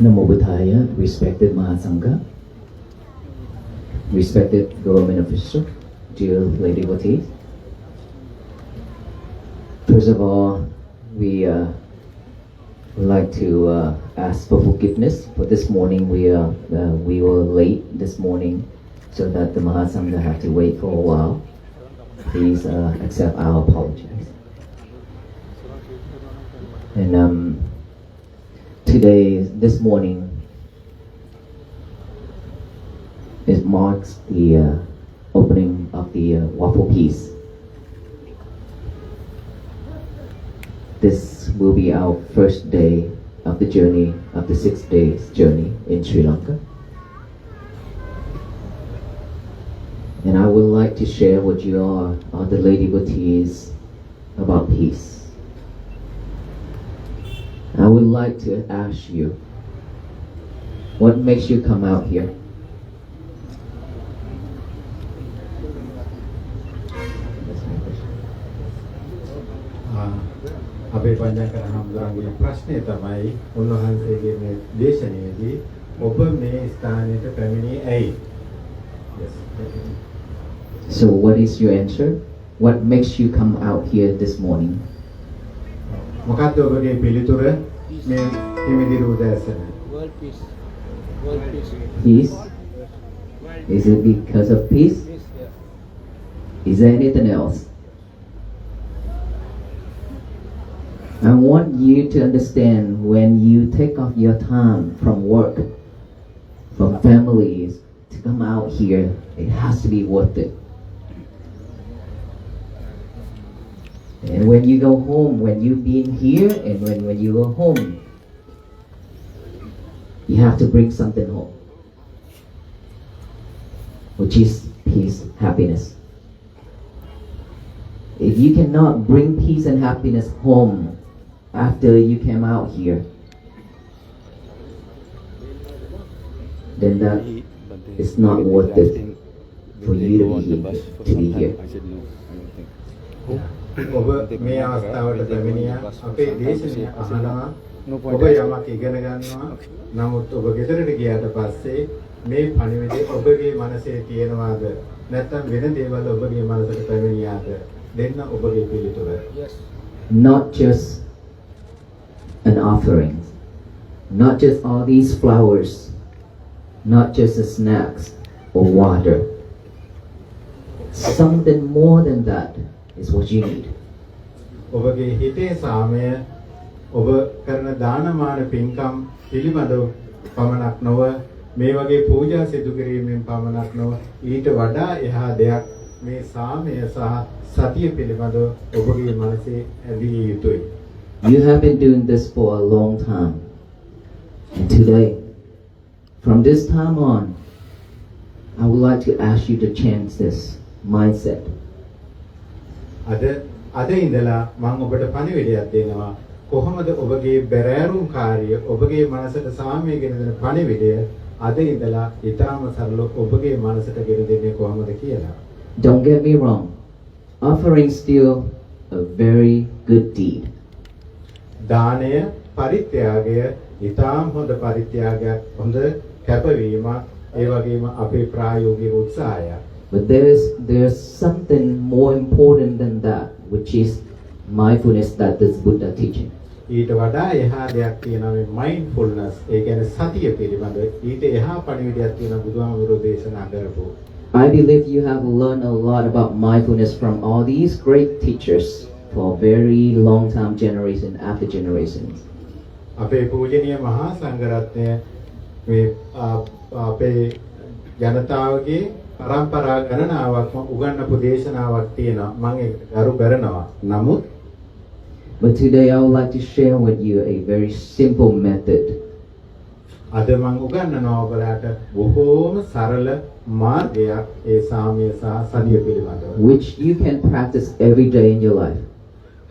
Namo Buddhaya, respected Mahasangha, respected government official, dear lady devotees. First of all, we would like to ask for forgiveness for this morning. We were late this morning, so that the Mahasangha have to wait for a while. Please accept our apologies. And this morning, it marks the opening of the Waffle Peace. This will be our first day of the journey, of the 6 days journey in Sri Lanka. And I would like to share with you all the lady devotees about peace. I would like to ask you, what makes you come out here? අපේ පඤ්ඤාකර හාමුදුරන්ගේ ප්‍රශ්නේ තමයි උන්වහන්සේගේ මේ දේශනාවේදී ඔබ මේ ස්ථානයට පැමිණි ඇයි? So what is your answer? What makes you come out here this morning? මොකක්ද ඔබගේ පිළිතුර මේ හිමිදිරි උදෑසන? World peace. World peace. Peace? Is it because of peace? Peace, yeah. Is there anything else? I want you to understand, when you take off your time from work, from families, to come out here, it has to be worth it. And when you go home, when you've been here and when you go home, you have to bring something home, which is peace, happiness. If you cannot bring peace and happiness home after you came out here, then that is not worth it for you to be here. ඔබ මේ අවස්ථාවට පැමිණියා අපේ දේශනය අහනවා ඔබ යමක් ඉගෙන ගන්නවා නමුත් ඔබ ගෙදරට ගියාට පස්සේ මේ පණිවිඩය ඔබගේ මනසේ තියෙනවාද නැත්නම් වෙන දේවල් ඔබගේ මනසට පැමිණියාද දෙන්න ඔබගේ පිළිතුර. Not just an offering, not just all these flowers, not just the snacks or water. Something more than that is what you need. ඔබගේ හිතේ සාමය ඔබ කරන දානමාන පින්කම් පිළිබඳව පමණක් නොව මේ වගේ පූජා සිදු කිරීමෙන් පමණක් නොව ඊට වඩා එහා දෙයක් මේ සාමය සහ සතිය පිළිබඳව ඔබගේ මනසේ ඇදී යුතුයි. You have been doing this for a long time. And today, from this time on, I would like to ask you to change this mindset. අද ඉඳලා මම ඔබට පණිවිඩයක් දෙනවා. කොහොමද ඔබගේ බැරෑරුම් කාර්ය ඔබගේ මනසට සාමය ගෙන දෙන පණිවිඩය අද ඉඳලා ඊටාම සරල ඔබගේ මනසට ගෙන දෙන්නේ කොහොමද කියලා. Don't get me wrong. Offering still a very good deed. දානය පරිත්‍යාගය ඊටාම හොඳ පරිත්‍යාගයක් හොඳ කැපවීමක් ඒ වගේම අපේ ප්‍රායෝගික උත්සාහයක්. But there's something more important than that, which is mindfulness that is Buddha teaching. ඊට වඩා එහා දෙයක් තියෙනවා මේ mindfulness. ඒ කියන්නේ සතිය පිළිබඳ ඊට එහා පණිවිඩයක් තියෙනවා බුදුහාමුදුරෝ දේශනා කරපු. I believe you have learned a lot about mindfulness from all these great teachers for a very long time, generation after generations. අපේ පූජනීය මහා සංඝරත්නය මේ අපේ ජනතාවගේ පරම්පරා ගණනාවක්ම උගන්වපු දේශනාවක් තියෙනවා. මම ඒක ගරු කරනවා. නමුත් But today I would like to share with you a very simple method. අද මම උගන්වනවා ඔයාලට බොහෝම සරල මාර්ගයක් ඒ සාමය සහ සතිය පිළිබඳව. Which you can practice every day in your life.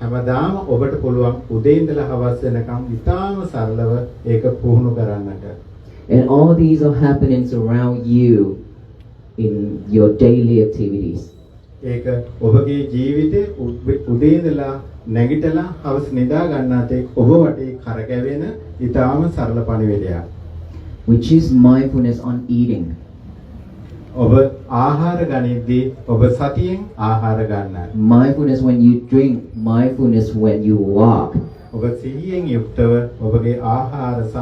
හැමදාම ඔබට පුළුවන් උදේ ඉඳලා හවස වෙනකම් ඉතාම සරලව ඒක පුහුණු කරන්නට. And all these are happenings around you in your daily activities. ඒක ඔබගේ ජීවිතේ උදේ ඉඳලා නැගිටලා හවස නිදා ගන්නාත ඔබ වටේ කරකැවෙන ඊටාම සරල පණිවිඩයක්. which is mindfulness on eating. ඔබ ආහාර ගනිද්දී ඔබ සතියෙන් ආහාර ගන්නවා. Mindfulness when you drink, mindfulness when you walk. ඔබ සිහියෙන් යුක්තව ඔබගේ ආහාර සහ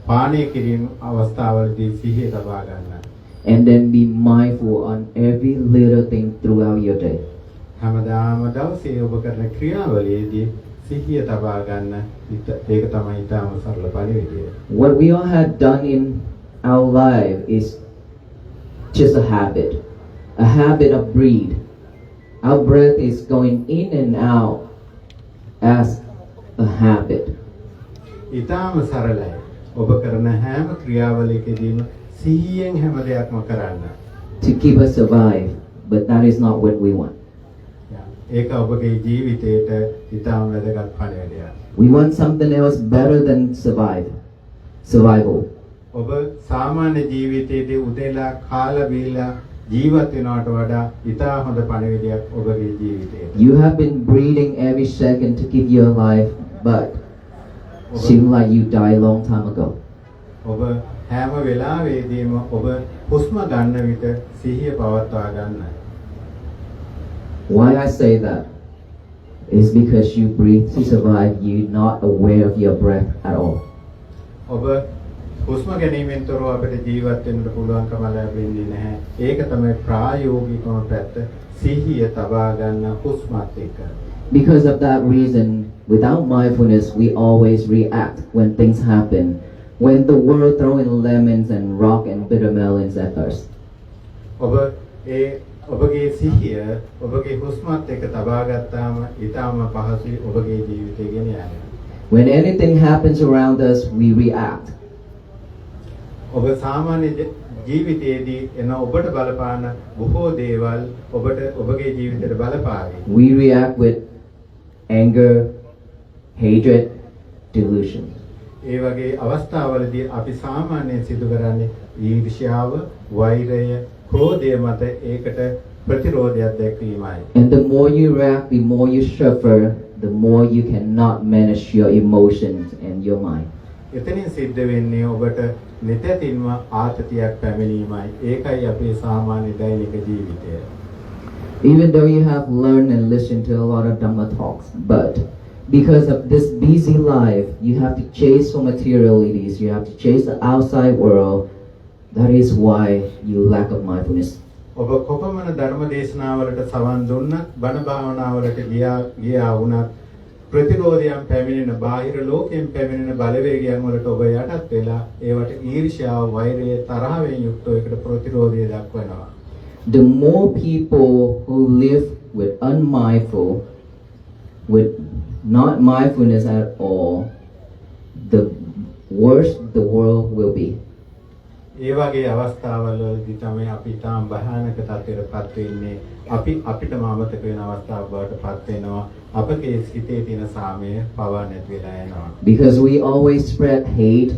පානය කිරීම අවස්ථාවලදී සිහිය තබා ගන්නවා. And then be mindful on every little thing throughout your day. හැමදාම දවසේ ඔබ කරන ක්‍රියාවලියේදී සිහිය තබා ගන්න. ඒක තමයි ඊටම සරල පණිවිඩය. What we all have done in our life is just a habit of breathe. Our breath is going in and out as a habit. ඊටම සරලයි. ඔබ කරන හැම ක්‍රියාවලියකදීම සිහියෙන් හැම දෙයක්ම කරන්න. To keep us alive, but that is not what we want. ඒක ඔබගේ ජීවිතයට ඊටම වැදගත් පණිවිඩයක්. We want something else better than survival. ඔබ සාමාන්‍ය ජීවිතයේදී උදේලා කාලා බීලා ජීවත් වෙනවට වඩා ඊටා හොඳ පණිවිඩයක් ඔබගේ ජීවිතයට. You have been breathing every second to keep your life, but seem like you died a long time ago. ඔබ හැම වෙලාවෙදීම ඔබ හුස්ම ගන්න විට සිහිය පවත්වා ගන්න. Why I say that is because you breathe to survive. You're not aware of your breath at all. ඔබ හුස්ම ගැනීමෙන් තොරව අපිට ජීවත් වෙන්න පුළුවන්කම ලැබෙන්නේ නැහැ. ඒක තමයි ප්‍රායෝගිකම පැත්ත. සිහිය තබා ගන්න හුස්මත් එක්ක. Because of that reason, without mindfulness, we always react when things happen. When the world throwing lemons and rock and bitter melons at us. ඔබ ඔබගේ සිහිය ඔබගේ හුස්මත් එක්ක තබා ගත්තාම ඊටම පහසුයි ඔබගේ ජීවිතය ගෙන යන්න. When anything happens around us, we react. ඔබ සාමාන්‍ය ජීවිතයේදී එන ඔබට බලපාන බොහෝ දේවල් ඔබට ඔබගේ ජීවිතයට බලපාවි. We react with anger, hatred, delusion. ඒ වගේ අවස්ථාවලදී අපි සාමාන්‍යයෙන් සිදු කරන්නේ ඊර්ෂ්‍යාව, වෛරය, ක්‍රෝධය මත ඒකට ප්‍රතිරෝධයක් දැක්වීමයි. And the more you react, the more you suffer, the more you cannot manage your emotions and your mind. එතනින් සිද්ධ වෙන්නේ ඔබට නිතරම ආතතියක් පැමිණීමයි. ඒකයි අපේ සාමාන්‍ය දෛනික ජීවිතය. Even though you have learned and listened to a lot of Dhamma talks, but because of this busy life, you have to chase for materialities, you have to chase the outside world. That is why you lack of mindfulness. ඔබ කොපමණ ධර්ම දේශනාවලට සවන් දුන්නත්, බණ භාවනාවලට ගියා වුණත් ප්‍රතිරෝධයන් පැමිණෙන බාහිර ලෝකයෙන් පැමිණෙන බලවේගයන් වලට ඔබ යටත් වෙලා ඒවට ඊර්ෂ්‍යාව, වෛරය, තරහවෙන් යුක්තව ඒකට ප්‍රතිරෝධය දක්වනවා. The more people who live with unmindful, with not mindfulness at all, the worse the world will be. ඒ වගේ අවස්ථාවලදී තමයි අපි තාම භයානක තත්ත්වයකටපත් වෙන්නේ. අපි අපිටම අමතක වෙන අවස්ථාවක් බවටපත් වෙනවා. අපගේ සිතේ තියෙන සාමය පවා නැති වෙලා යනවා. Because we always spread hate,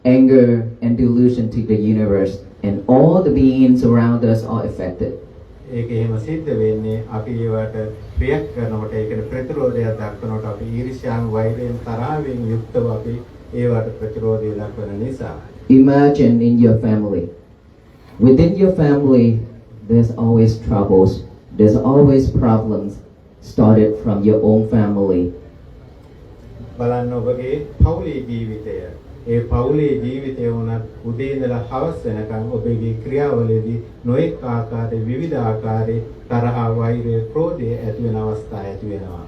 anger, and delusion to the universe, and all the beings around us are affected. ඒක එහෙම සිද්ධ වෙන්නේ අපි ඒවට ක්‍රියාවක් කරනකොට ඒකට ප්‍රතිරෝධයක් දක්වනකොට අපි ඊර්ෂ්‍යාව, වෛරයෙන්, තරහවෙන් යුක්තව අපි ඒවට ප්‍රතිරෝධය දක්වන නිසා. Imagine in your family. Within your family, there's always troubles. There's always problems started from your own family. බලන්න ඔබගේ පවුලේ ජීවිතය. ඒ පවුලේ ජීවිතය වුණත් උදේ ඉඳලා හවස වෙනකන් ඔබගේ ක්‍රියාවලියේදී නොඑක ආකාරයේ විවිධ ආකාරයේ තරහ, වෛරය, ක්‍රෝධය ඇති වෙන අවස්ථා ඇති වෙනවා.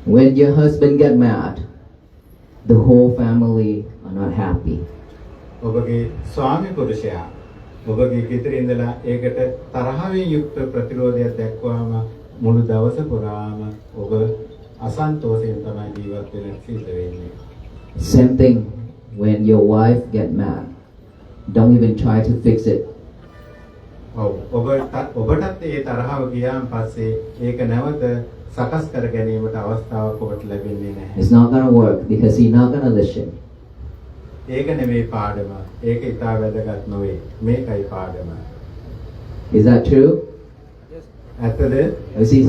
When your husband get mad, the whole family are not happy. ඔබගේ ස්වාමි පුරුෂයා ඔබගේ ගෙදර ඉඳලා ඒකට තරහවෙන් යුක්ත ප්‍රතිරෝධයක් දක්වාම මුළු දවස පුරාම ඔබ අසන්තෝෂයෙන් තමයි ජීවත් වෙන්න සිද්ධ වෙන්නේ. Same thing when your wife get mad. Don't even try to fix it. ඔබටත් ඒ තරහව ගියාන් පස්සේ ඒක නැවත සකස් කර ගැනීමට අවස්ථාවක් ඔබට ලැබෙන්නේ නැහැ. It's not gonna work because he's not gonna listen. ඒක නෙමෙයි පාඩම. ඒක ඉතා වැදගත් නොවේ. මේකයි පාඩම. Is that true? Yes. ඇත්තද?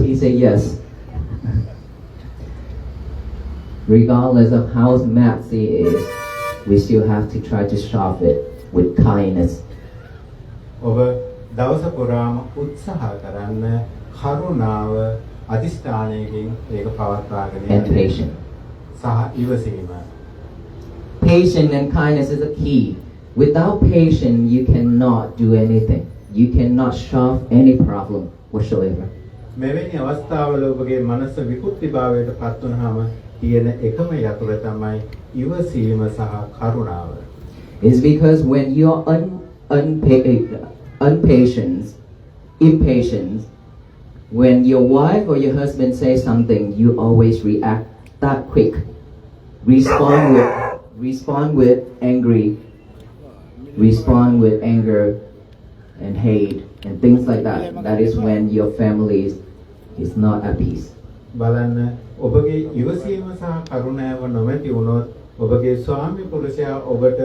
He say yes. regardless of how messy it is, we still have to try to shove it with kindness ඔබ දවස පුරාම උත්සාහ කරන්න කරුණාව අදිස්ථානයකින් ඒක පවත්වාගෙන and යන්න. patience. සහ ඉවසීම. Patience and kindness is a key. Without patience, you cannot do anything. You cannot shove any problem whatsoever. මෙවැනි අවස්ථාවල ඔබගේ මනස විකෘතිභාවයට පත් වුනහම තියෙන එකම යතුර තමයි ඉවසීම සහ කරුණාව. It's because when you're impatient, when your wife or your husband says something, you always react that quick. Respond with anger and hate and things like that. That is when your family is not at peace. බලන්න ඔබගේ ඉවසීම සහ කරුණාව නොමැති වුණොත් ඔබගේ ස්වාමි පුරුෂයා ඔබට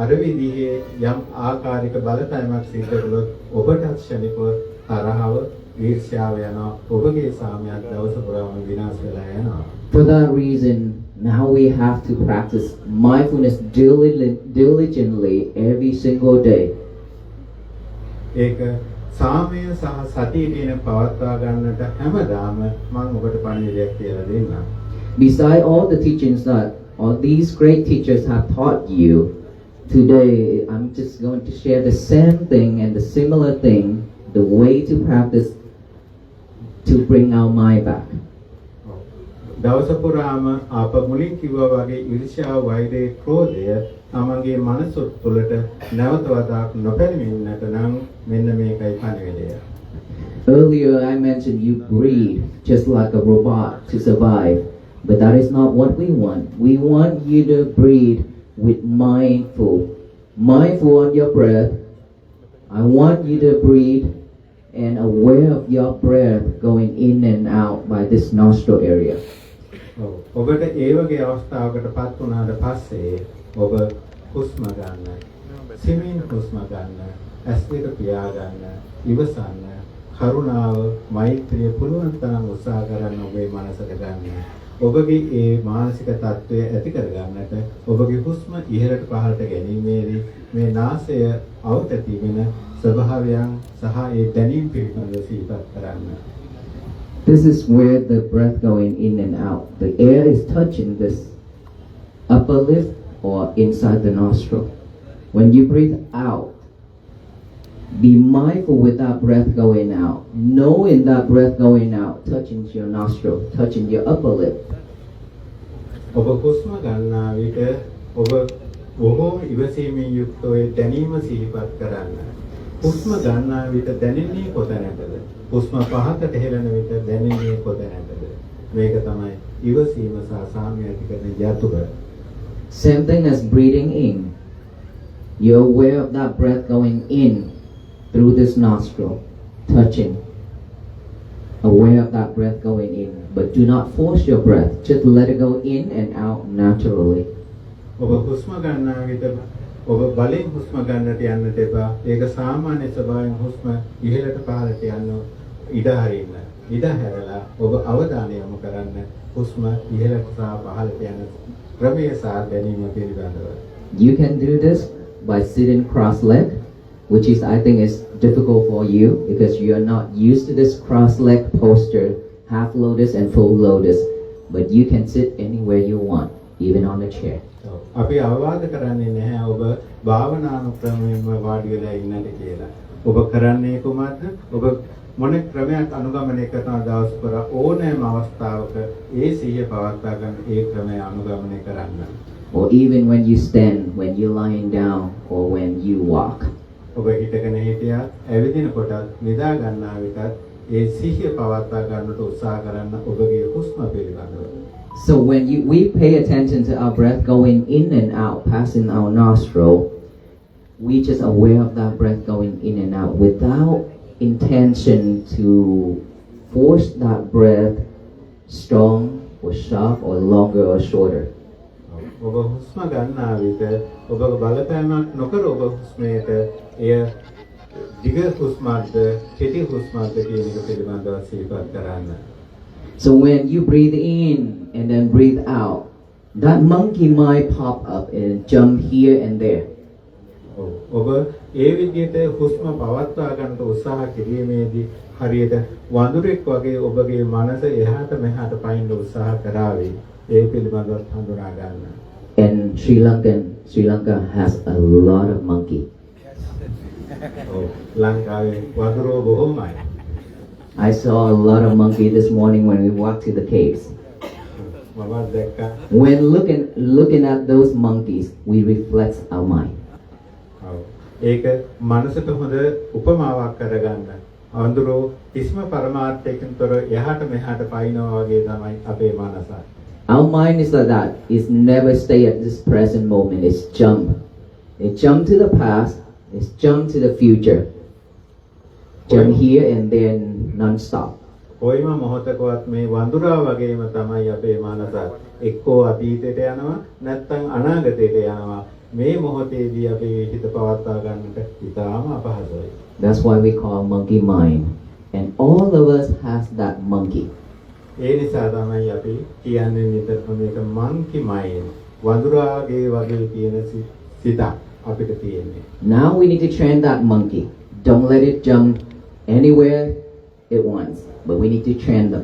අර විදිහේ යම් ආකාරික බලපෑමක් සිද්ධ කළොත් ඔබට ක්ෂණිකව තරහව ඊර්ෂ්‍යාව යනවා ඔබගේ සාමයක් දවස පුරාම විනාශ වෙලා යනවා. For that reason, now we have to practice mindfulness diligently every single day. ඒක සාමය සහ සතිය කියන පවත්වා ගන්නට හැමදාම මම ඔබට පණිවිඩයක් කියලා දෙන්නම්. Beside all the teachings that all these great teachers have taught you, today I'm just going to share the same thing and the similar thing, the way to practice to bring our mind back. දවස පුරාම අප මුලින් කිව්වා වගේ ඊර්ෂ්‍යාව, වෛරය, ක්‍රෝධය තමන්ගේ මනස තුළට නැවත වතාවක් නොපැමිණෙන්නට නම් මෙන්න මේකයි පණිවිඩය. Earlier I mentioned you breathe just like a robot to survive, but that is not what we want. We want you to breathe with mindful on your breath. I want you to breathe and aware of your breath going in and out by this nostril area. ඔබට ඒ වගේ අවස්ථාවකට පත් වුණාට පස්සේ ඔබ හුස්ම ගන්න, සිමින් හුස්ම ගන්න, ඇස් දෙක පියාගන්න, ඉවසන්න, කරුණාව, මෛත්‍රිය පුළුවන් තරම් උත්සාහ කරන්න ඔබේ මනසට ගන්න. ඔබගේ ඒ මානසික තත්ත්වය ඇති කරගන්නට ඔබගේ හුස්ම ඉහළට පහළට ගැනීමේදී මේ නාසය අවතැතිගෙන ස්වභාවයන් සහ ඒ දැනීම් පිළිබඳව සිහිපත් කරන්න. This is where the breath going in and out. The air is touching this upper lip or inside the nostril. When you breathe out, be mindful with that breath going out. Knowing that breath going out, touching your nostril, touching your upper lip. ඔබ හුස්ම ගන්නා විට ඔබ බොහෝම ඉවසීමෙන් යුක්තව දැනීම සිහිපත් කරන්න. හුස්ම ගන්නා විට දැනෙන්නේ කොතැනටද? හුස්ම පහකට හෙළන විට දැනෙන්නේ කොතැනටද? මේක තමයි ඉවසීම සහ සාමය ඇති කරන යතුර. Same thing as breathing in. You're aware of that breath going in through this nostril, touching. Aware of that breath going in, but do not force your breath. Just let it go in and out naturally. ඔබ හුස්ම ගන්නා විට ඔබ බලෙන් හුස්ම ගන්නට යන්නට එපා. ඒක සාමාන්‍ය ස්වභාවයෙන් හුස්ම ඉහළට පහළට යන ඉඩ හරින්න. ඉඩ හැරලා ඔබ අවධානය යොමු කරන්න හුස්ම ඉහළට සහ පහළට යන ක්‍රමය සහ දැනීම පිළිබඳව. You can do this by sitting cross-legged, which is I think is difficult for you because you are not used to this cross-legged posture, half lotus and full lotus. But you can sit anywhere you want, even on a chair. අපි අවවාද කරන්නේ නැහැ ඔබ භාවනානුක්‍රමයෙන්ම වාඩි වෙලා ඉන්නට කියලා. ඔබ කරන්නේ කුමක්ද? ඔබ මොන ක්‍රමයක් අනුගමනය කරන දවස් පුරා ඕනෑම අවස්ථාවක ඒ සිහිය පවත්වා ගන්න ඒ ක්‍රමය අනුගමනය කරන්න. Or even when you stand, when you're lying down, or when you walk. ඔබ හිටගෙන හිටියත්, ඇවිදිනකොටත්, නිදා ගන්නා විටත් ඒ සිහිය පවත්වා ගන්නට උත්සාහ කරන්න ඔබගේ හුස්ම පිළිබඳව. So when we pay attention to our breath going in and out, passing our nostril, we just aware of that breath going in and out without intention to force that breath strong or sharp or longer or shorter. ඔබ හුස්ම ගන්නා විට ඔබ බලපෑමක් නොකර ඔබ හුස්මේට එය දිග හුස්මක්ද කෙටි හුස්මක්ද කියන එක පිළිබඳව සිහිපත් කරන්න. So when you breathe in and then breathe out, that monkey might pop up and jump here and there. ඔබ ඒ විදිහට හුස්ම පවත්වා ගන්නට උත්සාහ කිරීමේදී හරියට වඳුරෙක් වගේ ඔබගේ මනස එහාට මෙහාට පයින්න උත්සාහ කරાવી. ඒ පිළිබඳව හඳුනා ගන්න. And Sri Lanka has a lot of monkey. ලංකාවේ වඳුරෝ බොහොමයි. I saw a lot of monkey this morning when we walked to the caves. මම දැක්කා. When looking at those monkeys, we reflect our mind. ඒක මනසට හොඳ උපමාවක් කරගන්න. වඳුරෝ කිසිම පරමාර්ථයකින් තොර එහාට මෙහාට පයින්නවා වගේ තමයි අපේ මනස. Our mind is like that. It's never stay at this present moment. It's jump. It jump to the past. It's jump to the future. Jump here and then non-stop. කොයිම මොහොතකවත් මේ වඳුරා වගේම තමයි අපේ මනස. එක්කෝ අතීතයට යනවා නැත්නම් අනාගතයට යනවා. මේ මොහොතේදී අපේ හිත පවත්වා ගන්නට ඉතාම අපහසුයි. That's why we call monkey mind. And all of us has that monkey. ඒ නිසා තමයි අපි කියන්නේ නිතරම මේක monkey mind. වඳුරාගේ වගේ තියෙන සිතක් අපිට තියෙන්නේ. Now we need to train that monkey. Don't let it jump anywhere it wants, but we need to train them.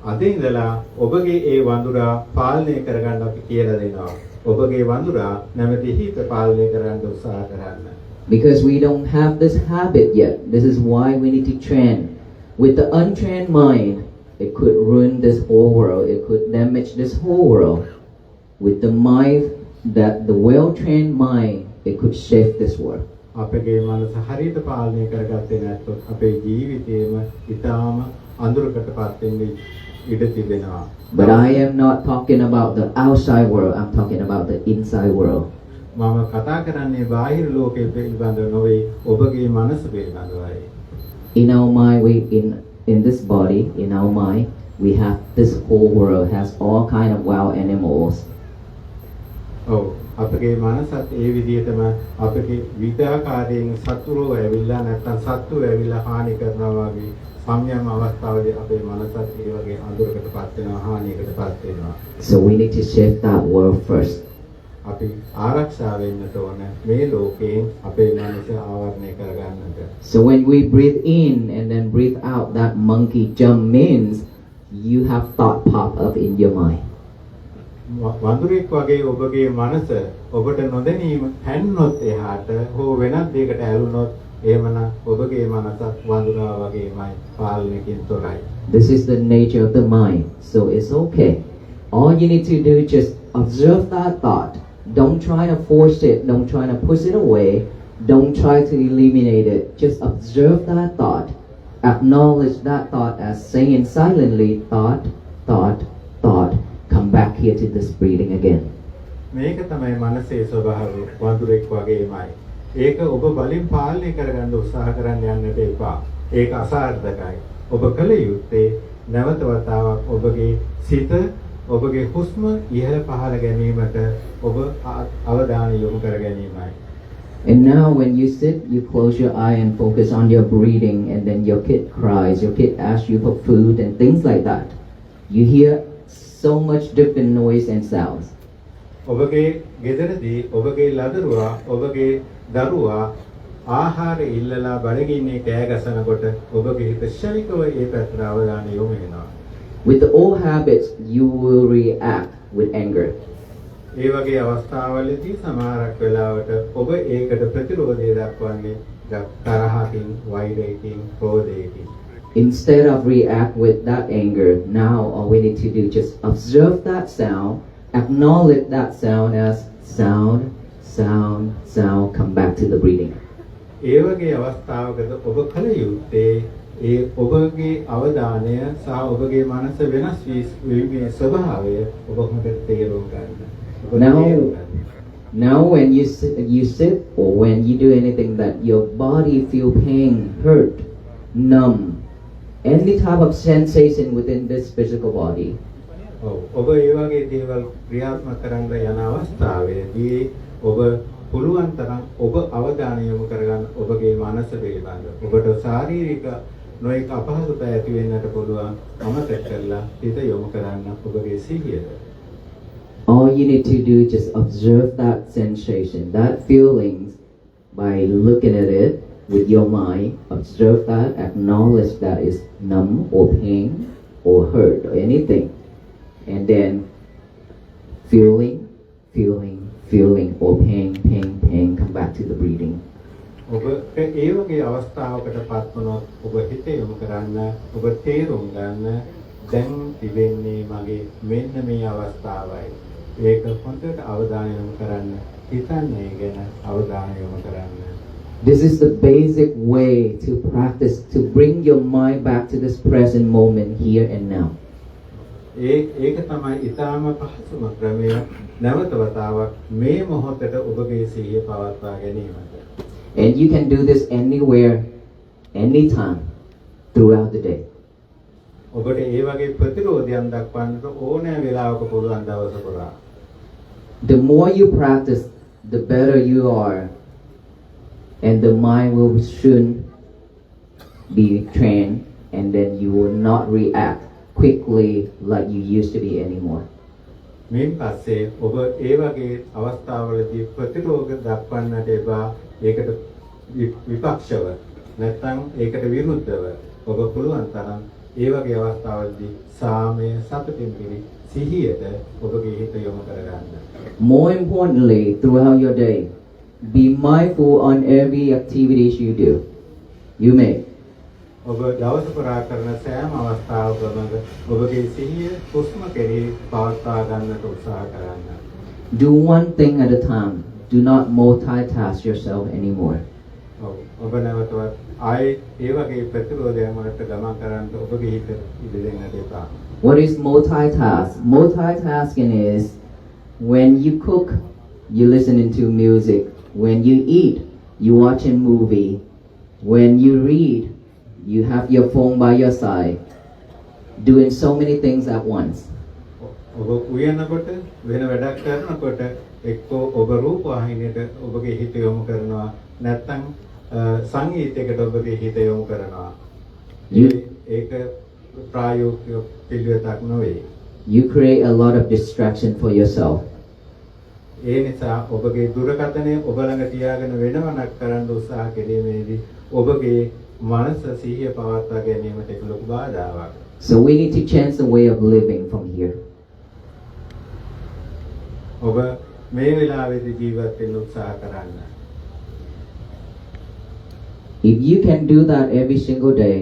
අද ඉඳලා ඔබගේ ඒ වඳුරා පාලනය කරගන්න අපි කියලා දෙනවා. ඔබගේ වඳුරා නැමැති හිත පාලනය කරන්න උත්සාහ කරන්න. Because we don't have this habit yet. This is why we need to train. With the untrained mind, it could ruin this whole world. It could damage this whole world. With the mind, the well-trained mind, it could save this world. අපගේ මනස හරියට පාලනය කරගත්තේ නැත්නම් අපේ ජීවිතේම ඉතාම අඳුරකටපත් වෙන්න ඉඩ තිබෙනවා. But I am not talking about the outside world. I'm talking about the inside world. මම කතා කරන්නේ බාහිර ලෝකයේ පිළිබඳව නොවේ ඔබගේ මනස පිළිබඳවයි. In our mind, in this body, in our mind, we have this whole world has all kind of wild animals. ඔව් අපගේ මනසත් ඒ විදිහටම අපගේ විද්‍යාකාරයෙන් සතුරෝ ඇවිල්ලා නැත්නම් සත්තු ඇවිල්ලා හානි කරනවා වගේ සම්යම් අවස්ථාවේදී අපේ මනසත් ඒ වගේ අඳුරකටපත් වෙනවා හානියකටපත් වෙනවා. So we need to shift that world first. අපි ආරක්ෂා වෙන්නට ඕන මේ ලෝකයෙන් අපේ මනස ආවරණය කරගන්නට. So when we breathe in and then breathe out, that monkey jump means you have thought pop up in your mind. වඳුරෙක් වගේ ඔබගේ මනස ඔබට නොදැනීම හැන්නොත් එහාට හෝ වෙනත් දෙයකට ඇලුනොත් එහෙමනම් ඔබගේ මනසත් වඳුරා වගේමයි පාලනයකින් තොරයි. This is the nature of the mind. So it's okay. All you need to do is just observe that thought. Don't try to force it. Don't try to push it away. Don't try to eliminate it. Just observe that thought. Acknowledge that thought as saying silently, thought, thought, thought. Come back here to this breathing again. මේක තමයි මනසේ ස්වභාවය වඳුරෙක් වගේමයි. ඒක ඔබ බලින් පාලනය කරගන්න උත්සාහ කරන්න යන්නට එපා. ඒක අසාර්ථකයි. ඔබ කල යුත්තේ නැවත වතාවක් ඔබගේ සිත ඔබගේ හුස්ම ඉහළ පහළ ගැනීමට ඔබ අවධානය යොමු කර ගැනීමයි. And now when you sit, you close your eye and focus on your breathing, and then your kid cries, your kid asks you for food and things like that. You hear so much different noise and sounds. ඔබගේ ගෙදරදී ඔබගේ ලදරුවා ඔබගේ දරුවා ආහාර ඉල්ලලා බඩගින්නේ කෑ ගසනකොට ඔබගේ හිත ශනිකව ඒ පැත්තට අවධානය යොමු වෙනවා. With the old habits, you will react with anger. ඒ වගේ අවස්ථාවලදී සමහරක් වෙලාවට ඔබ ඒකට ප්‍රතිරෝධය දක්වන්නේ තරහකින්, වෛරයකින්, ක්‍රෝධයකින්. Instead of react with that anger, now all we need to do just observe that sound, acknowledge that sound as sound, sound, sound, come back to the breathing. ඒ වගේ අවස්ථාවකද ඔබ කල යුත්තේ ඒ ඔබගේ අවධානය සහ ඔබගේ මනස වෙනස් වීමේ ස්වභාවය ඔබ හොඳට තේරුම් ගන්න. Now when you sit or when you do anything that your body feel pain, hurt, numb, any type of sensation within this physical body. ඔබ ඒ වගේ දේවල් ක්‍රියාත්මක කරන්න යන අවස්ථාවේදී ඔබ පුළුවන් තරම් ඔබ අවධානය යොමු කරගන්න ඔබගේ මනස පිළිබඳව. ඔබට ශාරීරික නොයෙක් අපහසුතා ඇති වෙන්නට පුළුවන් අමතක කරලා හිත යොමු කරන්න ඔබගේ සිහියට. All you need to do is just observe that sensation, that feelings by looking at it with your mind. Observe that, acknowledge that it's numb or pain or hurt or anything. And then feeling, or pain, come back to the breathing. ඔබට ඒ වගේ අවස්ථාවකට පත් වුණොත් ඔබ හිත යොමු කරන්න ඔබ තේරුම් ගන්න දැන් තිබෙන්නේ මගේ මෙන්න මේ අවස්ථාවයි. ඒක හොඳට අවධානය යොමු කරන්න හිතන්නේ ගැන අවධානය යොමු කරන්න. This is the basic way to practice, to bring your mind back to this present moment here and now. ඒක තමයි ඊටාම පහසුම ක්‍රමය නැවත වතාවක් මේ මොහොතට ඔබගේ සිහිය පවත්වා ගැනීමට. And you can do this anywhere, anytime, throughout the day. ඔබට ඒ වගේ ප්‍රතිරෝධයන් දක්වන්නට ඕනෑ වෙලාවක පුළුවන් දවස පුරා. The more you practice, the better you are, and the mind will soon be trained, and then you will not react quickly like you used to be anymore. මේන් පස්සේ ඔබ ඒ වගේ අවස්ථාවලදී ප්‍රතිරෝධ දක්වන්නට එපා. ඒකට විපක්ෂව නැත්නම් ඒකට විරුද්ධව ඔබ පුළුවන් තරම් ඒ වගේ අවස්ථාවලදී සාමය සතුටින් පිරි සිහියට ඔබගේ හිත යොමු කරගන්න. More importantly, throughout your day, be mindful on every activities you do. You make. ඔබ දවස පුරා කරන සෑම අවස්ථාවකම ඔබගේ සිහිය හුස්ම කෙරෙහි පවත්වා ගන්නට උත්සාහ කරන්න. Do one thing at a time. Do not multitask yourself anymore. ඔව්. ඔබ නැවතවත් ආයේ ඒ වගේ ප්‍රතිරෝධයන් වලට ගමන් කරන්න ඔබගේ හිත ඉඩ දෙන්නට එපා. What is multitask? Multitasking is when you cook, you listening to music. When you eat, you watching movie. When you read, you have your phone by your side. Doing so many things at once. ඔබ උයනකොට වෙන වැඩක් කරනකොට එක්කෝ ඔබ රූප වාහිනියට ඔබගේ හිත යොමු කරනවා නැත්නම් සංගීතයකට ඔබගේ හිත යොමු කරනවා. ඒක ප්‍රායෝගික පිළිවෙතක් නොවේ. You create a lot of distraction for yourself. ඒ නිසා ඔබගේ දුරකථනය ඔබ ළඟ තියාගෙන වෙනවනක් කරන්න උත්සාහ කිරීමේදී ඔබගේ මනස සිහිය පවත්වා ගැනීමට ඒක ලොකු බාධාවක්. So we need to change the way of living from here. ඔබ මේ වෙලාවේදී ජීවත් වෙන්න උත්සාහ කරන්න. If you can do that every single day,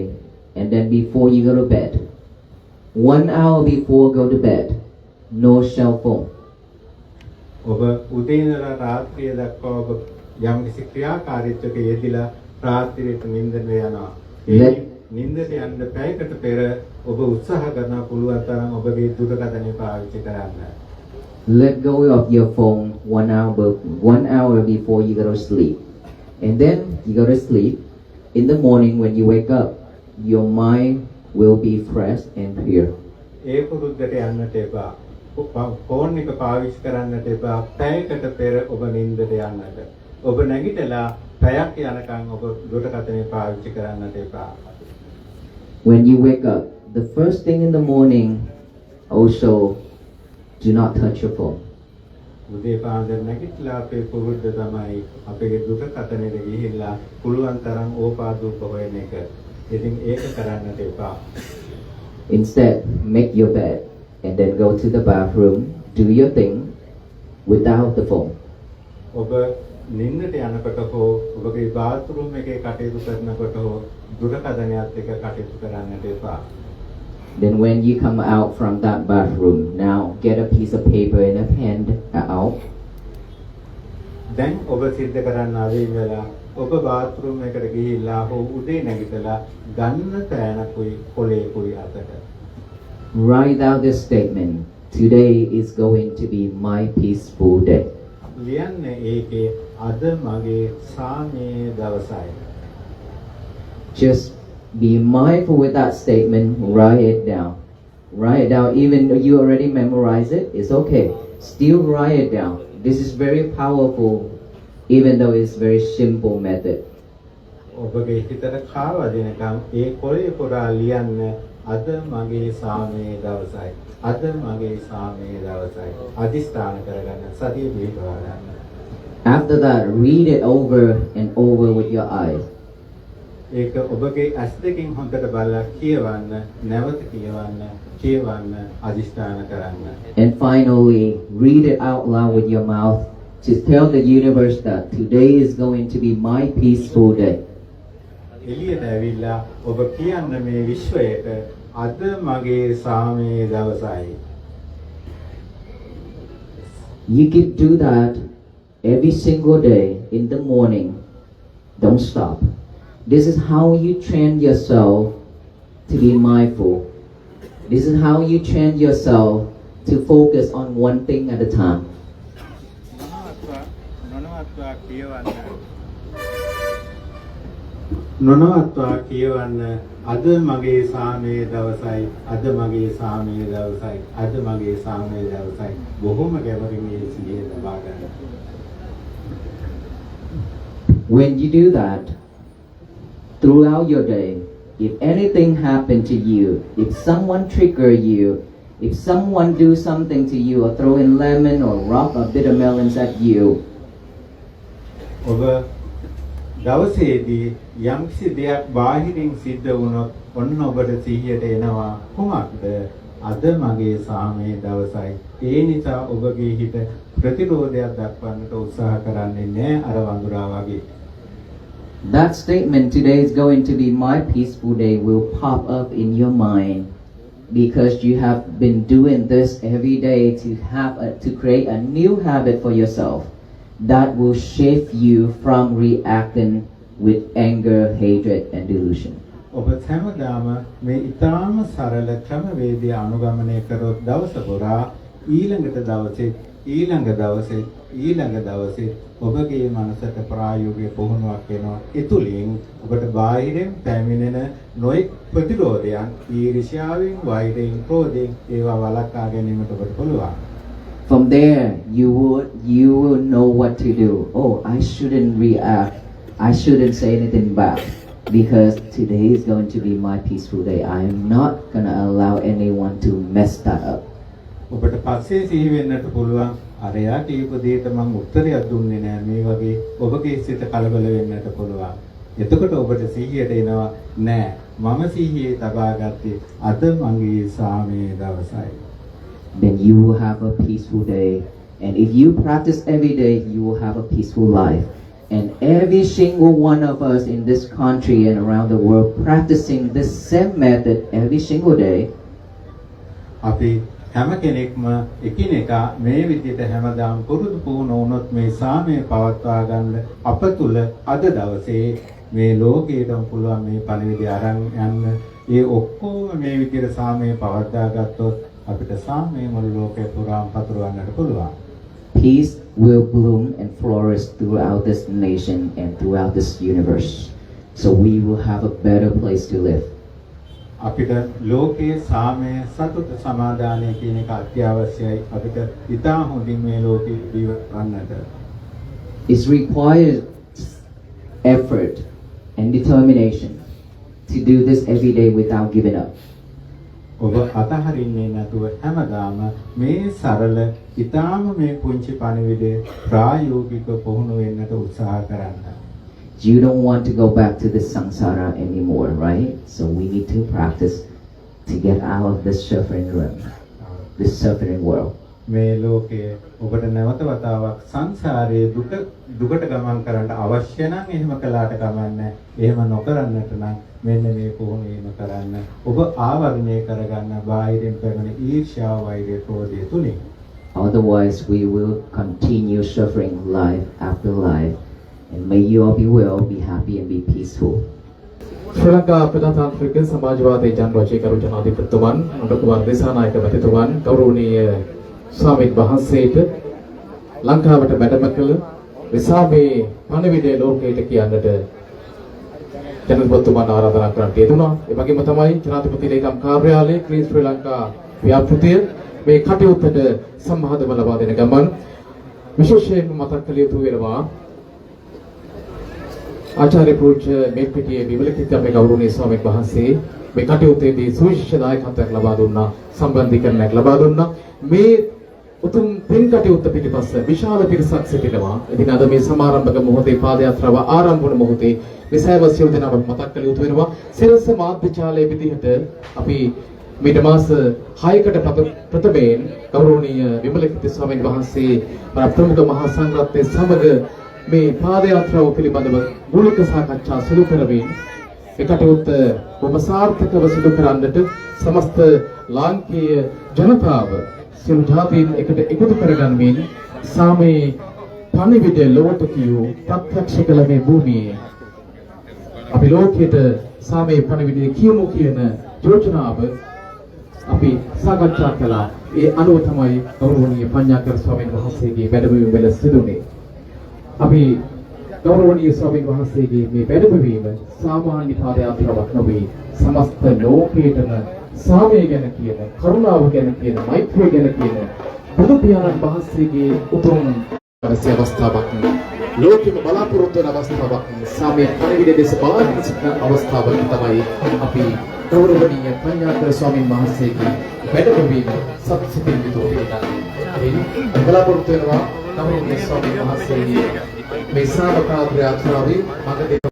and then before you go to bed, 1 hour before go to bed, no cell phone. ඔබ උදේ ඉඳලා රාත්‍රිය දක්වා ඔබ යම් කිසි ක්‍රියාකාරීත්වයක යෙදিলা රාත්‍රියට නිින්දට යනවා. ඒ නිින්දට යන්න පැයකට පෙර ඔබ උත්සාහ කරන පුළුවන් තරම් ඔබගේ දුරකථනය පාවිච්චි කරන්න. Let go of your phone 1 hour before you go to sleep. And then you go to sleep. In the morning when you wake up, your mind will be fresh and pure. ඒ පුරුද්දට යන්නට එපා. Phone එක පාවිච්චි කරන්නට එපා. පැයකට පෙර ඔබ නිින්දට යන්නට. ඔබ නැගිටලා පැයක් යනකම් ඔබ දුරකථනය පාවිච්චි කරන්නට එපා. When you wake up, the first thing in the morning, also do not touch your phone. උදේ පාන්දර නැගිටලා අපේ පුරුද්ද තමයි අපේ දුරකථනයට ගිහිල්ලා පුළුවන් තරම් ඕපාදූප හොයන එක. ඉතින් ඒක කරන්නට එපා. Instead, make your bed and then go to the bathroom, do your thing without the phone. ඔබ නිින්දට යනකොට හෝ ඔබගේ බාත්රූම් එකේ කටයුතු කරනකොට හෝ දුරකථනයත් එක්ක කටයුතු කරන්නට එපා. Then when you come out from that bathroom, now get a piece of paper and a pen out. දැන් ඔබ සිද්ධ කරන්න ආවේ වෙලා ඔබ බාත්රූම් එකට ගිහිල්ලා හෝ උදේ නැගිටලා ගන්න පෑනකුයි කොලේකුයි අතට Write down this statement. Today is going to be my peaceful day. ලියන්න ඒකේ අද මගේ සාමයේ දවසයි. Just be mindful with that statement. Write it down. Write it down. Even though you already memorize it, it's okay. Still write it down. This is very powerful, even though it's very simple method. ඔබගේ හිතට කාව දෙනකම් ඒ කොලේ පුරා ලියන්න අද මගේ සාමයේ දවසයි. අද මගේ සාමයේ දවසයි. අදිස්ථාන කරගන්න සතිය පිටවා ගන්න. After that, read it over and over with your eyes. ඒක ඔබගේ ඇස් දෙකෙන් හොඳට බලලා කියවන්න, නැවත කියවන්න, අදිස්ථාන කරන්න. And finally, read it out loud with your mouth to tell the universe that today is going to be my peaceful day. එළියට ඇවිල්ලා ඔබ කියන්න මේ විශ්වයට අද මගේ සාමයේ දවසයි. You can do that every single day in the morning. Don't stop. This is how you train yourself to be mindful. This is how you train yourself to focus on one thing at a time. නොනවත්වා කියවන්න අද මගේ සාමයේ දවසයි. අද මගේ සාමයේ දවසයි. අද මගේ සාමයේ දවසයි. බොහොම ගැඹුරින් මේ සිහිය ලබා ගන්න. When you do that, throughout your day, if anything happened to you, if someone trigger you, if someone do something to you or throw in lemon or rock or bitter melons at you, ඔබ දවසේදී යම්කිසි දෙයක් බාහිරින් සිද්ධ වුණොත් ඔන්න ඔබට සිහියට එනවා කොහොමද? අද මගේ සාමයේ දවසයි. ඒ නිසා ඔබගේ හිත ප්‍රතිරෝධයක් දක්වන්නට උත්සාහ කරන්නේ නැහැ අර වඳුරා වගේ. that statement, today is going to be my peaceful day, will pop up in your mind because you have been doing this every day to create a new habit for yourself that will shift you from reacting with anger, hatred, and delusion. ඔබ හැමදාම මේ ඊටාම සරල ක්‍රමවේදය අනුගමනය කරොත් දවස පුරා ඊළඟ දවසේ ඔබගේ මනසට ප්‍රායෝගික පුහුණුවක් වෙනවා. ඒ තුලින් ඔබට බාහිරින් පැමිණෙන නොයෙක් ප්‍රතිරෝධයන් ඊර්ෂ්‍යාවෙන්, වෛරයෙන්, ක්‍රෝධයෙන් ඒවා වළක්වා ගැනීමට ඔබට පුළුවන්. From there, you will know what to do. Oh, I shouldn't react. I shouldn't say anything back because today is going to be my peaceful day. I am not gonna allow anyone to mess that up. ඔබට පස්සේ සිහි වෙන්නට පුළුවන් අරයා කියපු දෙයට මම උත්තරයක් දුන්නේ නැහැ මේ වගේ ඔබගේ සිත කලබල වෙන්නට පුළුවන්. එතකොට ඔබට සිහියට එනවා නෑ මම සිහියේ තබා ගත්තේ අද මගේ සාමයේ දවසයි. Then you will have a peaceful day. And if you practice every day, you will have a peaceful life. And every single one of us in this country and around the world practicing this same method every single day. අපි හැම කෙනෙක්ම එකිනෙකා මේ විදිහට හැමදාම පුරුදු පුහුණු වුණොත් මේ සාමය පවත්වා ගන්න අප තුල අද දවසේ මේ ලෝකයටම පුළුවන් මේ පණිවිඩය අරන් යන්න. ඒ ඔක්කොම මේ විදිහට සාමය පවත්වා ගත්තොත් අපිට සාමය මුළු ලෝකේ පුරාම පතුරවන්නට පුළුවන්. Peace will bloom and flourish throughout this nation and throughout this universe. So we will have a better place to live. අපිට ලෝකයේ සාමය සතුට සමාදානය කියන එක අත්‍යවශ්‍යයි. අපිට ඉතා හොඳින් මේ ලෝකේ ජීවත් වන්නට. It requires effort and determination to do this every day without giving up. ඔබ අතහරින්නේ නැතුව හැමදාම මේ සරල ඉතාම මේ පුංචි පණිවිඩය ප්‍රායෝගික පුහුණු වෙන්නට උත්සාහ කරන්න. You don't want to go back to this samsara anymore, right? So we need to practice to get out of this suffering realm, this suffering world. මේ ලෝකයේ ඔබට නැවත වතාවක් සංසාරයේ දුකට ගමන් කරන්න අවශ්‍ය නම් එහෙම කළාට කමන්නේ. එහෙම නොකරන්නට නම් මෙන්න මේ පුහුණු වීම කරන්න. ඔබ ආවරණය කරගන්න බාහිරින් පැමිණෙන ඊර්ෂ්‍යාව, වෛරය, ක්‍රෝධය තුලින්. Otherwise, we will continue suffering life after life. And may you all be well, be happy, and be peaceful. ශ්‍රී ලංකා ප්‍රජාතාන්ත්‍රික සමාජවාදී ජනරෝචිකරු ජනාධිපතිතුමන් අනුකම්පාර දේශනායක මැතිතුමන් ගෞරවනීය ස්වාමීන් වහන්සේට ලංකාවට වැඩම කළ විසාමේ පණිවිඩය ලෝකයට කියන්නට ජනාධිපතිතුමන් ආරාධනා කරන්නට යෙදුණා. ඒ වගේම තමයි ජනාධිපති ලේකම් කාර්යාලයේ ශ්‍රී ලංකා ව්‍යාපෘතිය මේ කටයුත්තට සම්මාදම ලබා දෙන ගමන් විශේෂයෙන්ම මතක් කළ යුතු වෙනවා ආචාර්ය පූජ්‍ය මේල්පිටියේ විමලකිත් අපේ ගෞරවනීය ස්වාමීන් වහන්සේ මේ කටයුත්තේදී සුවිශේෂ දායකත්වයක් ලබා දුන්නා, සම්බන්ධීකරණයක් ලබා දුන්නා. මේ උතුම් පින් කටයුත්ත පිටිපස්ස විශාල පිරිසක් සිටිනවා. ඉතින් අද මේ සමාරම්භක මොහොතේ පාදයාත්‍රාව ආරම්භ වුණ මොහොතේ විසයව සියලු දෙනාම මතක් කළ යුතු වෙනවා. සිරස මාධ්‍යාලයේ විදිහට අපි මේ මාස 6කට ප්‍රථමයෙන් ගෞරවනීය විමලකීර්ති ස්වාමීන් වහන්සේ ප්‍රමුඛ මහා සංඝරත්නයේ සමග මේ පාදයාත්‍රාව පිළිබඳව මූලික සාකච්ඡා සිදු කරමින් මේ කටයුත්ත බොහොම සාර්ථකව සිදු කරන්නට සමස්ත ලාංකීය ජනතාව සියලු ජාතීන් එකට එකතු කරගන්මින් සාමයේ පණිවිඩ ලොවට කියූ ප්‍රත්‍යක්ෂ කළ මේ භූමියේ අපි ලෝකයට සාමයේ පණිවිඩය කියමු කියන යෝජනාව අපි සාකච්ඡා කළා. ඒ අනුව තමයි ගෞරවනීය පඤ්ඤාකර ස්වාමීන් වහන්සේගේ වැඩමවීම වල සිදුනේ. අපි ගෞරවනීය ස්වාමීන් වහන්සේගේ මේ වැඩමවීම සාමාන්‍ය පාදයාත්‍රාවක් නොවේ. සමස්ත ලෝකයටම සාමය ගැන කියන, කරුණාව ගැන කියන, මෛත්‍රිය ගැන කියන බුදු පියාණන් වහන්සේගේ උතුම් අවස්ථාවක්. ලෝකෙම බලාපොරොත්තු වන අවස්ථාවක්. සාමයේ පරිවිඩ දෙස බලාගෙන සිටින අවස්ථාවක් තමයි අපි ගෞරවනීය පඤ්ඤාකර ස්වාමීන් වහන්සේගේ වැඩමවීම සත්‍සිතින් යුතුව පිළිගන්නේ. බලාපොරොත්තු වෙනවා ගෞරවනීය ස්වාමීන් වහන්සේගේ මේ ශ්‍රාවක යාත්‍රාවේ මඟ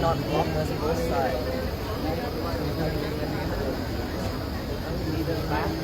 cannot walk on both sides. Either back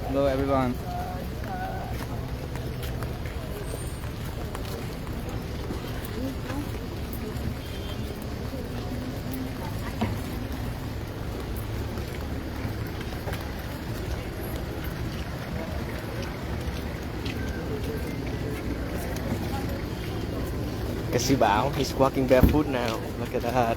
Hello everyone. Kasi Bao, he's walking barefoot now. Look at that.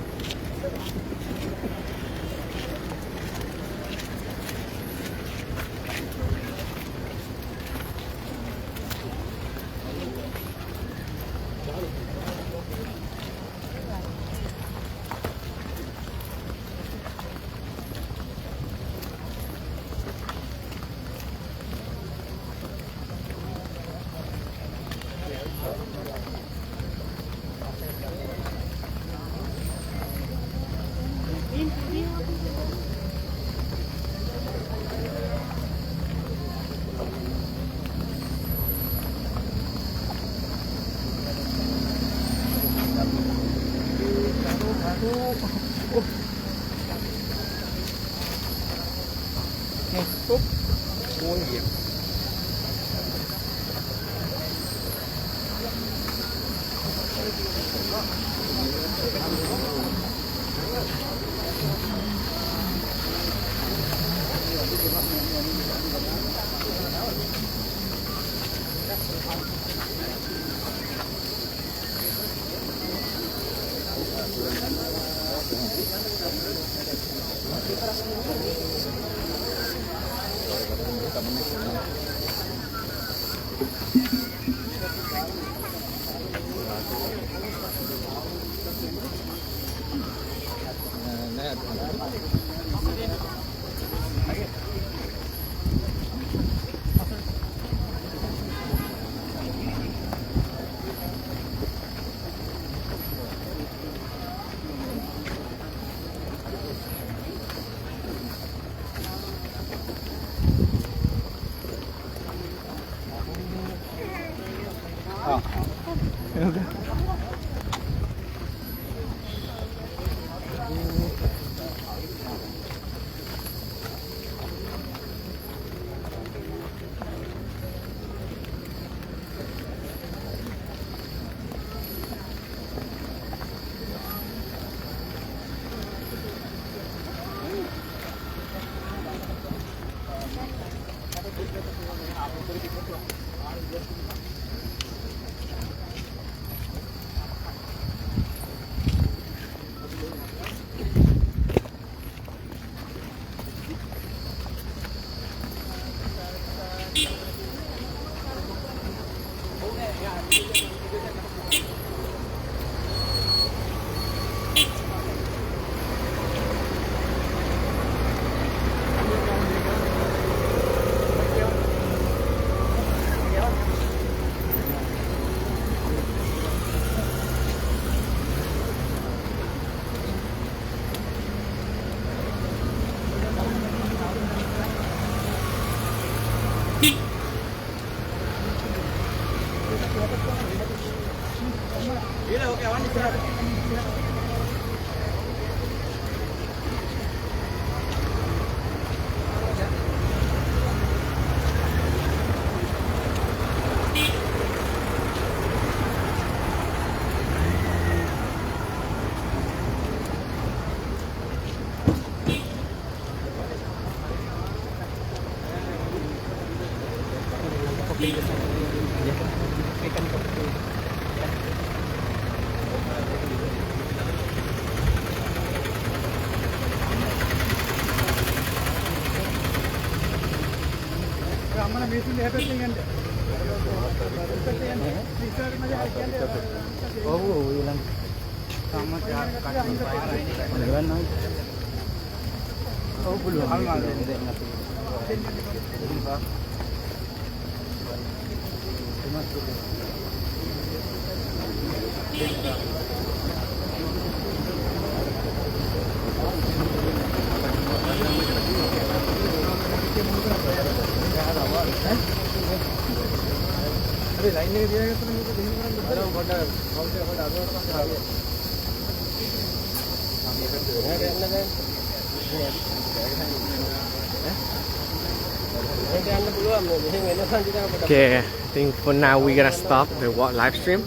Okay, I think for now we're gonna stop the live stream.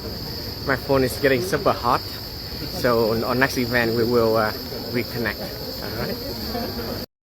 My phone is getting super hot, so on next event we will reconnect. All right.